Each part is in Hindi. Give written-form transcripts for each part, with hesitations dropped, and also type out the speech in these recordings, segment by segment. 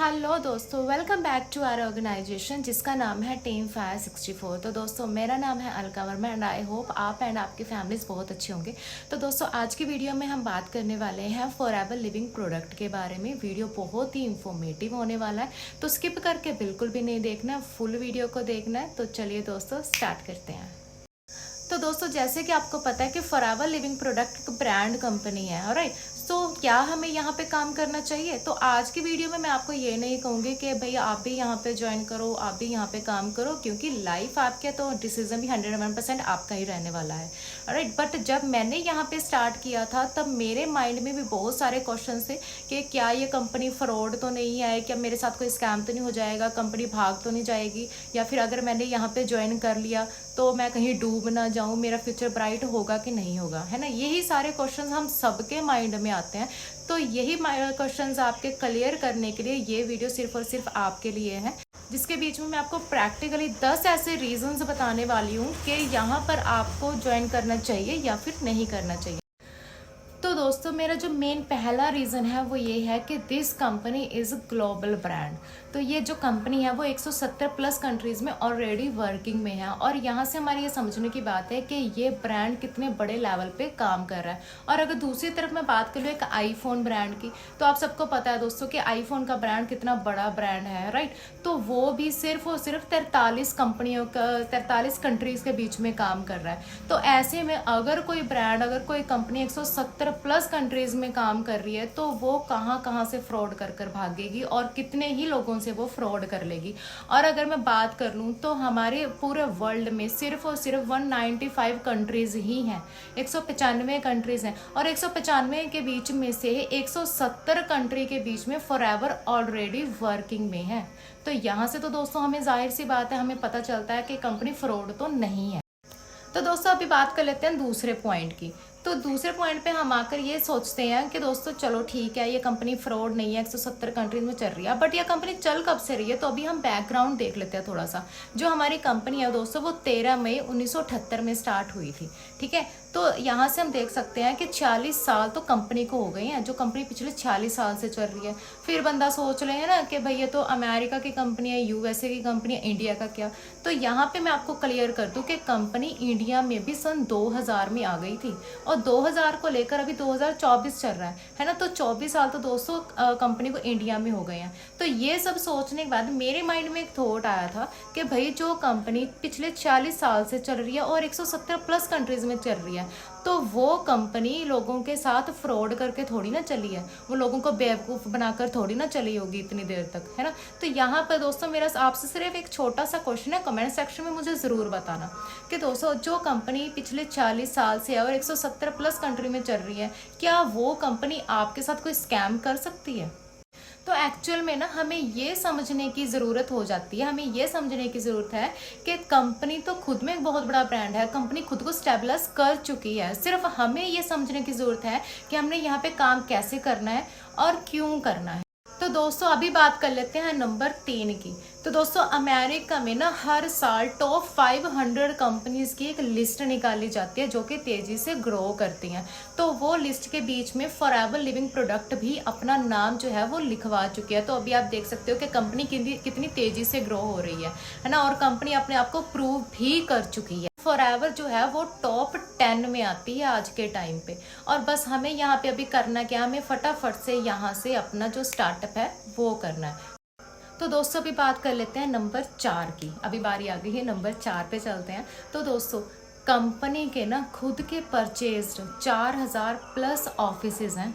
हेलो दोस्तों, welcome back to our organisation जिसका नाम है टीम फायर 64। तो दोस्तों, मेरा नाम है Alka Verma and I hope आप एंड आपकी फैमिलीज बहुत अच्छे होंगे। तो दोस्तों, आज की वीडियो में हम बात करने वाले हैं फॉरएवर लिविंग प्रोडक्ट के बारे में। वीडियो बहुत ही इंफॉर्मेटिव होने वाला है, तो स्किप करके बिल्कुल भी नहीं देखना है, फुल वीडियो को देखना है। तो चलिए दोस्तों, स्टार्ट करते हैं। तो दोस्तों, जैसे कि आपको पता है कि फॉरएवर लिविंग प्रोडक्ट एक ब्रांड कंपनी है, ऑलराइट। तो क्या हमें यहाँ पे काम करना चाहिए? तो आज की वीडियो में मैं आपको ये नहीं कहूँगी कि भाई आप भी यहाँ पे ज्वाइन करो, आप भी यहाँ पे काम करो, क्योंकि लाइफ आपके तो डिसीजन भी 101% आपका ही रहने वाला है, राइट। बट जब मैंने यहाँ पे स्टार्ट किया था तब मेरे माइंड में भी बहुत सारे क्वेश्चन थे कि क्या ये कंपनी फ्रॉड तो नहीं है, क्या मेरे साथ कोई स्कैम तो नहीं हो जाएगा, कंपनी भाग तो नहीं जाएगी, या फिर अगर मैंने यहाँ पे ज्वाइन कर लिया तो मैं कहीं डूब ना जाऊँ, मेरा फ्यूचर ब्राइट होगा कि नहीं होगा, है ना। यही सारे क्वेश्चंस हम सबके माइंड में आते हैं। तो यही क्वेश्चंस आपके क्लियर करने के लिए ये वीडियो सिर्फ और सिर्फ आपके लिए है, जिसके बीच में मैं आपको प्रैक्टिकली 10 ऐसे रीजंस बताने वाली हूँ कि यहाँ पर आपको ज्वाइन करना चाहिए या फिर नहीं करना चाहिए। तो दोस्तों, मेरा जो मेन पहला रीज़न है वो ये है कि this company is global brand. तो ये जो कंपनी है वो 170 प्लस कंट्रीज़ में ऑलरेडी वर्किंग में है, और यहाँ से हमारी ये समझने की बात है कि ये ब्रांड कितने बड़े लेवल पे काम कर रहा है। और अगर दूसरी तरफ मैं बात करूँ एक आईफोन ब्रांड की, तो आप सबको पता है दोस्तों कि आईफोन का ब्रांड कितना बड़ा ब्रांड है, राइट। तो वो भी सिर्फ और सिर्फ 43 कंपनियों का 43 कंट्रीज़ के बीच में काम कर रहा है। तो ऐसे में अगर कोई ब्रांड, अगर कोई कंपनी 170 प्लस कंट्रीज में काम कर रही है, तो वो कहाँ कहाँ से फ्रॉड कर कर भागेगी और कितने ही लोगों से वो फ्रॉड कर लेगी। और अगर मैं बात कर लूँ तो हमारे पूरे वर्ल्ड में सिर्फ और सिर्फ 195 कंट्रीज ही हैं, 195 कंट्रीज हैं, और 195 के बीच में से 170 कंट्री के बीच में फॉरएवर ऑलरेडी वर्किंग में है। तो यहाँ से तो दोस्तों हमें जाहिर सी बात है, हमें पता चलता है कि कंपनी फ्रॉड तो नहीं है। तो दोस्तों, अभी बात कर लेते हैं दूसरे पॉइंट की। तो दूसरे पॉइंट पे हम आकर ये सोचते हैं कि दोस्तों चलो ठीक है, ये कंपनी फ्रॉड नहीं है, 170 कंट्रीज में चल रही है, बट ये कंपनी चल कब से रही है? तो अभी हम बैकग्राउंड देख लेते हैं थोड़ा सा। जो हमारी कंपनी है दोस्तों वो 13 मई 1978 में स्टार्ट हुई थी, ठीक है। तो यहाँ से हम देख सकते हैं कि 40 साल तो कंपनी को हो गए हैं, जो कंपनी पिछले 40 साल से चल रही है। फिर बंदा सोच रहे हैं ना कि भाई ये तो अमेरिका की कंपनी है, यूएसए की कंपनी है, इंडिया का क्या? तो यहाँ पे मैं आपको क्लियर कर दूं कि कंपनी इंडिया में भी सन 2000 में आ गई थी, और 2000 को लेकर अभी 2024 चल रहा है ना। तो 24 साल तो दोस्तों कंपनी को इंडिया में हो गए हैं। तो ये सब सोचने के बाद मेरे माइंड में एक थॉट आया था कि भाई जो कंपनी पिछले 40 साल से चल रही है और 170 प्लस कंट्रीज में चल रही है, तो वो कंपनी लोगों के साथ फ्रॉड करके थोड़ी ना चली है, वो लोगों को बेवकूफ़ बनाकर थोड़ी ना चली होगी इतनी देर तक, है ना। तो यहाँ पर दोस्तों मेरा आपसे सिर्फ एक छोटा सा क्वेश्चन है, कमेंट सेक्शन में मुझे ज़रूर बताना कि दोस्तों जो कंपनी पिछले 40 साल से और 170 प्लस कंट्री में चल रही है, क्या वो कंपनी आपके साथ कोई स्कैम कर सकती है? तो एक्चुअल में ना हमें ये समझने की ज़रूरत हो जाती है, हमें ये समझने की ज़रूरत है कि कंपनी तो खुद में एक बहुत बड़ा ब्रांड है, कंपनी खुद को स्टेबलाइज कर चुकी है। सिर्फ हमें ये समझने की ज़रूरत है कि हमने यहाँ पे काम कैसे करना है और क्यों करना है। तो दोस्तों, अभी बात कर लेते हैं नंबर 3 की। तो दोस्तों, अमेरिका में ना हर साल टॉप 500 कंपनीज की एक लिस्ट निकाली जाती है जो कि तेजी से ग्रो करती हैं। तो वो लिस्ट के बीच में फॉरएवर लिविंग प्रोडक्ट भी अपना नाम जो है वो लिखवा चुकी है। तो अभी आप देख सकते हो कि कंपनी कितनी तेजी से ग्रो हो रही है ना, और कंपनी अपने आप को प्रूव भी कर चुकी है। फॉरएवर जो है वो टॉप 10 में आती है आज के टाइम पे। और बस हमें यहाँ पे अभी करना क्या, हमें फटाफट से यहाँ से अपना जो स्टार्टअप है वो करना है। तो दोस्तों, अभी बात कर लेते हैं नंबर 4 की। अभी बारी आ गई है, नंबर 4 पे चलते हैं। तो दोस्तों, कंपनी के ना खुद के परचेज्ड 4000 प्लस ऑफिसेज हैं,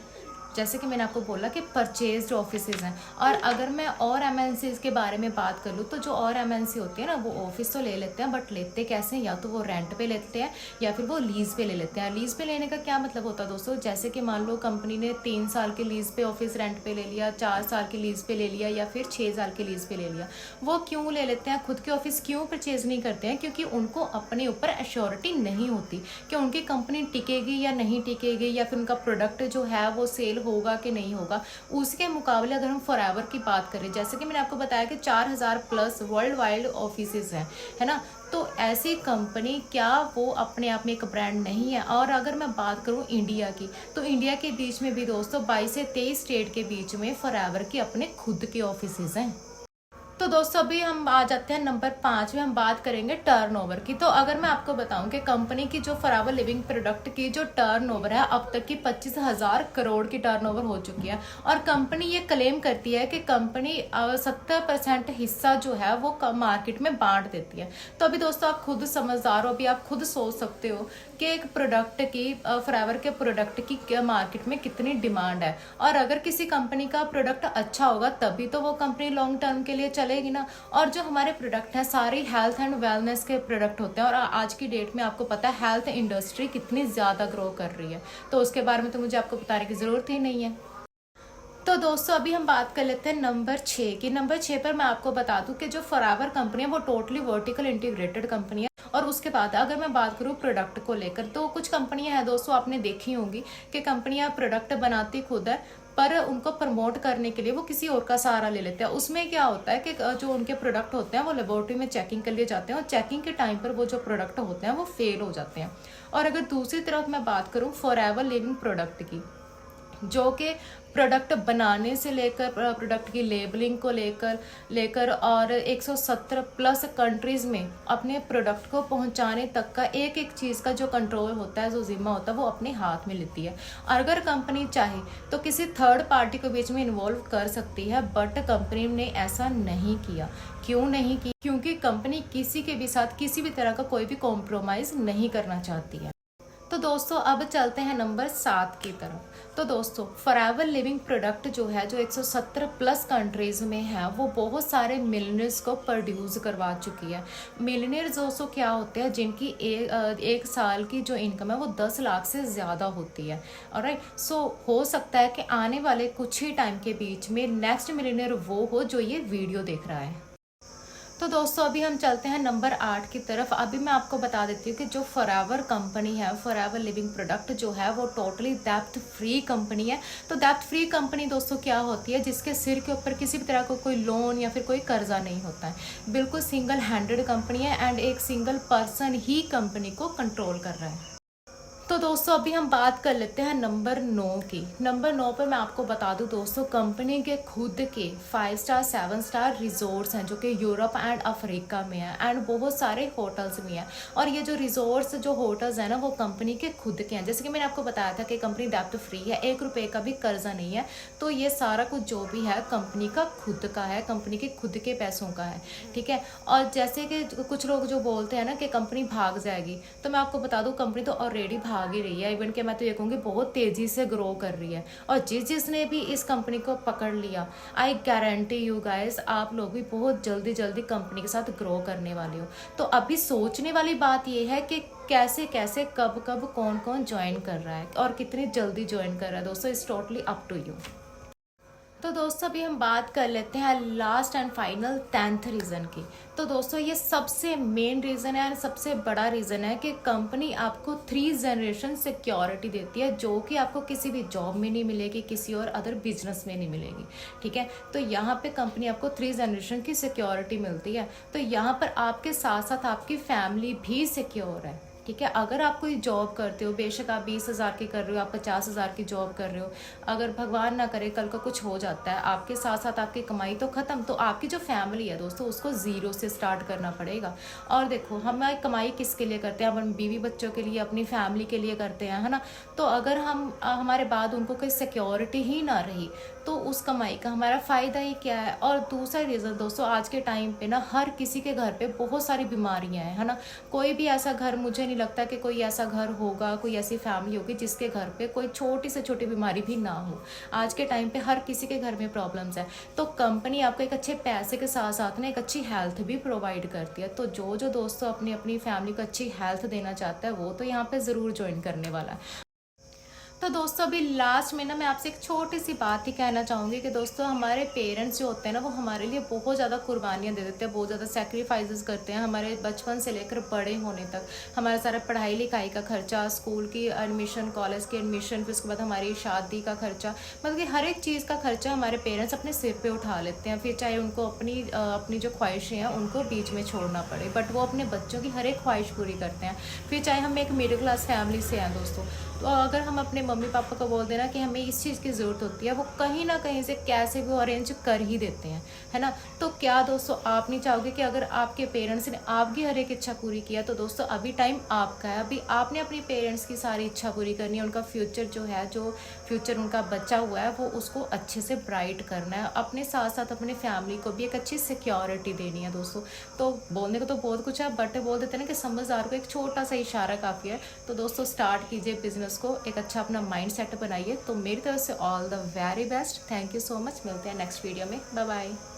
जैसे कि मैंने आपको बोला कि परचेज्ड ऑफिसेज हैं। और अगर मैं और एमएनसीज के बारे में बात कर लूँ, तो जो और एमएनसी होते हैं ना वो ऑफिस तो ले लेते हैं, बट लेते कैसे हैं? या तो वो रेंट पे लेते हैं या फिर वो लीज़ पे ले लेते हैं। लीज़ पे लेने का क्या मतलब होता है दोस्तों? जैसे कि मान लो कंपनी ने 3 साल के लीज़ पे ऑफिस रेंट पे ले लिया, 4 साल की लीज़ पे ले लिया, या फिर 6 साल की लीज़ पे ले लिया। वो क्यों ले लेते हैं? खुद के ऑफिस क्यों परचेज नहीं करते हैं? क्योंकि उनको अपने ऊपर एश्योरिटी नहीं होती कि उनकी कंपनी टिकेगी या नहीं टिकेगी, या फिर उनका प्रोडक्ट जो है वो सेल होगा कि नहीं होगा। उसके मुकाबले अगर हम फॉरएवर की बात करें, जैसे कि मैंने आपको बताया कि 4000 प्लस वर्ल्ड वाइड ऑफिसेज हैं, है ना। तो ऐसी कंपनी क्या वो अपने आप में एक ब्रांड नहीं है। और अगर मैं बात करूं इंडिया की, तो इंडिया के बीच में भी दोस्तों 22 से 23 स्टेट के बीच में फॉरएवर के अपने खुद के ऑफिसेज हैं। तो दोस्तों अभी हम आ जाते हैं नंबर 5 में, हम बात करेंगे टर्नओवर की। तो अगर मैं आपको बताऊं कि कंपनी की जो फॉरएवर लिविंग प्रोडक्ट की जो टर्नओवर है अब तक की 25,000 करोड़ की टर्नओवर हो चुकी है। और कंपनी ये क्लेम करती है कि कंपनी 70% हिस्सा जो है वो मार्केट में बांट देती है। तो अभी दोस्तों आप खुद समझदार हो, अभी आप खुद सोच सकते हो कि एक प्रोडक्ट की फॉरएवर के प्रोडक्ट की मार्केट में कितनी डिमांड है। और अगर किसी कंपनी का प्रोडक्ट अच्छा होगा तभी तो वो कंपनी लॉन्ग टर्म के लिए चलेगी ना। और जो हमारे प्रोडक्ट हैं सारे हेल्थ एंड वेलनेस के प्रोडक्ट होते हैं। और आज की डेट में आपको पता है हेल्थ इंडस्ट्री कितनी ज़्यादा ग्रो कर रही है, तो उसके बारे में तो मुझे आपको बताने की ज़रूरत ही नहीं है। तो दोस्तों अभी हम बात कर लेते हैं नंबर 6 की। नंबर 6 पर मैं आपको बता दूं कि जो फॉरएवर कंपनी है वो टोटली वर्टिकल इंटीग्रेटेड कंपनी है। और उसके बाद अगर मैं बात करूं प्रोडक्ट को लेकर, तो कुछ कंपनियां हैं दोस्तों, आपने देखी होंगी कि कंपनियां प्रोडक्ट बनाती खुद है पर उनको प्रमोट करने के लिए वो किसी और का सहारा ले लेते हैं। उसमें क्या होता है कि जो उनके प्रोडक्ट होते हैं वो लेबोरेटरी में चेकिंग के लिए जाते हैं और चेकिंग के टाइम पर वो जो प्रोडक्ट होते हैं वो फेल हो जाते हैं। और अगर दूसरी तरफ मैं बात करूँ फॉरएवर लिविंग प्रोडक्ट की, जो कि प्रोडक्ट बनाने से लेकर प्रोडक्ट की लेबलिंग को लेकर और 170 प्लस कंट्रीज में अपने प्रोडक्ट को पहुंचाने तक का एक एक चीज़ का जो कंट्रोल होता है, जो जिम्मा होता है, वो अपने हाथ में लेती है। अगर कंपनी चाहे तो किसी थर्ड पार्टी को बीच में इन्वॉल्व कर सकती है, बट कंपनी ने ऐसा नहीं किया। क्यों नहीं की? क्योंकि कंपनी किसी के भी साथ किसी भी तरह का कोई भी कॉम्प्रोमाइज़ नहीं करना चाहती है। तो दोस्तों अब चलते हैं नंबर 7 की तरफ। तो दोस्तों फॉरएवर लिविंग प्रोडक्ट जो है, जो 170 प्लस कंट्रीज में है, वो बहुत सारे मिलियनर्स को प्रोड्यूस करवा चुकी है। मिलियनर्स दोस्तों क्या होते हैं, जिनकी एक साल की जो इनकम है वो 10 लाख से ज़्यादा होती है। ऑलराइट, सो हो सकता है कि आने वाले कुछ ही टाइम के बीच में नेक्स्ट मिलियनर वो हो जो ये वीडियो देख रहा है। तो दोस्तों अभी हम चलते हैं नंबर 8 की तरफ। अभी मैं आपको बता देती हूँ कि जो फॉरएवर कंपनी है, फॉरएवर लिविंग प्रोडक्ट जो है वो टोटली डेप्थ फ्री कंपनी है। तो डेप्थ फ्री कंपनी दोस्तों क्या होती है, जिसके सिर के ऊपर किसी भी तरह का कोई लोन या फिर कोई कर्जा नहीं होता है। बिल्कुल सिंगल हैंडेड कंपनी है एंड एक सिंगल पर्सन ही कंपनी को कंट्रोल कर रहा है। तो दोस्तों अभी हम बात कर लेते हैं नंबर 9 की। नंबर 9 पर मैं आपको बता दूं दोस्तों, कंपनी के खुद के 5 स्टार 7 स्टार रिजॉर्ट्स हैं जो कि यूरोप एंड अफ्रीका में है एंड बहुत सारे होटल्स में है। और ये जो रिजॉर्ट्स जो होटल्स हैं ना, वो कंपनी के खुद के हैं। जैसे कि मैंने आपको बताया था कि कंपनी डेप्थ फ्री है, 1 रुपये का भी कर्जा नहीं है। तो ये सारा कुछ जो भी है कंपनी का खुद का है, कंपनी के खुद के पैसों का है, ठीक है। और जैसे कि कुछ लोग जो बोलते हैं ना कि कंपनी भाग जाएगी, तो मैं आपको बता दूं कंपनी तो ऑलरेडी भाग ही रही है। इवन कि मैं तो ये कहूँगी बहुत तेज़ी से ग्रो कर रही है। और जिसने भी इस कंपनी को पकड़ लिया, आई गारंटी यू गाइस, आप लोग भी बहुत जल्दी जल्दी कंपनी के साथ ग्रो करने वाले हो। तो अभी सोचने वाली बात ये है कि कैसे कैसे कब कब कौन कौन ज्वाइन कर रहा है और कितनी जल्दी ज्वाइन कर रहा है। दोस्तों it's totally up to you. तो दोस्तों अभी हम बात कर लेते हैं last and final 10th reason की। तो दोस्तों ये सबसे मेन रीज़न है, सबसे बड़ा रीज़न है कि कंपनी आपको 3 जनरेशन सिक्योरिटी देती है, जो कि आपको किसी भी जॉब में नहीं मिलेगी, किसी और अदर बिजनेस में नहीं मिलेगी, ठीक है। तो यहाँ पे कंपनी आपको 3 जनरेशन की सिक्योरिटी मिलती है। तो यहाँ पर आपके साथ साथ आपकी फैमिली भी सिक्योर है, ठीक है। अगर आप कोई जॉब करते हो, बेशक आप 20,000 की कर रहे हो, आप 50,000 की जॉब कर रहे हो, अगर भगवान ना करे कल का कुछ हो जाता है, आपके साथ साथ आपकी कमाई तो ख़त्म, तो आपकी जो फैमिली है दोस्तों उसको ज़ीरो से स्टार्ट करना पड़ेगा। और देखो हम कमाई किसके लिए करते हैं, हम बीवी बच्चों के लिए, अपनी फैमिली के लिए करते हैं, है ना। तो अगर हम हमारे बाद उनको कोई सिक्योरिटी ही ना रही तो उस कमाई का हमारा फ़ायदा ही क्या है। और दूसरा रीज़न दोस्तों, आज के टाइम पे ना हर किसी के घर पे बहुत सारी बीमारियां हैं, है ना। कोई भी ऐसा घर, मुझे नहीं लगता कि कोई ऐसा घर होगा, कोई ऐसी फैमिली होगी जिसके घर पे कोई छोटी से छोटी बीमारी भी ना हो। आज के टाइम पे हर किसी के घर में प्रॉब्लम्स है। तो कंपनी आपको एक अच्छे पैसे के साथ साथ ना एक अच्छी हेल्थ भी प्रोवाइड करती है। तो जो दोस्तों अपनी अपनी फैमिली को अच्छी हेल्थ देना चाहता है वो तो यहाँ पे ज़रूर ज्वाइन करने वाला है। तो दोस्तों अभी लास्ट में ना मैं आपसे एक छोटी सी बात ही कहना चाहूँगी कि दोस्तों हमारे पेरेंट्स जो होते हैं ना वो हमारे लिए बहुत ज़्यादा कुर्बानियाँ दे देते हैं, बहुत ज़्यादा सेक्रीफाइसेस करते हैं हमारे बचपन से लेकर बड़े होने तक। हमारा सारा पढ़ाई लिखाई का खर्चा, स्कूल की एडमिशन, कॉलेज की एडमिशन, फिर उसके बाद हमारी शादी का खर्चा, मतलब कि हर एक चीज़ का खर्चा हमारे पेरेंट्स अपने सिर पर उठा लेते हैं। फिर चाहे उनको अपनी जो ख्वाहिशें हैं उनको बीच में छोड़ना पड़े, बट वो अपने बच्चों की हर एक ख्वाहिश पूरी करते हैं। फिर चाहे हम एक मिडिल क्लास फैमिली से हैं दोस्तों, तो अगर हम अपने मम्मी पापा को बोल देना कि हमें इस चीज़ की ज़रूरत होती है, वो कहीं ना कहीं से कैसे भी अरेंज कर ही देते हैं, है ना। तो क्या दोस्तों आप नहीं चाहोगे कि अगर आपके पेरेंट्स ने आपकी हर एक इच्छा पूरी किया, तो दोस्तों अभी टाइम आपका है, अभी आपने अपनी पेरेंट्स की सारी इच्छा पूरी करनी है। उनका फ्यूचर जो है, जो फ्यूचर उनका बचा हुआ है, वो उसको अच्छे से ब्राइट करना है। अपने साथ साथ अपनी फैमिली को भी एक अच्छी सिक्योरिटी देनी है दोस्तों। तो बोलने को तो बहुत कुछ है, बट बोल देते हैं ना कि समझदार को एक छोटा सा इशारा काफ़ी है। तो दोस्तों स्टार्ट कीजिए बिजनेस को, एक अच्छा अपना माइंड सेट बनाइए। तो मेरी तरफ से all the very best, thank you so much. मिलते हैं नेक्स्ट वीडियो में, बाय बाय।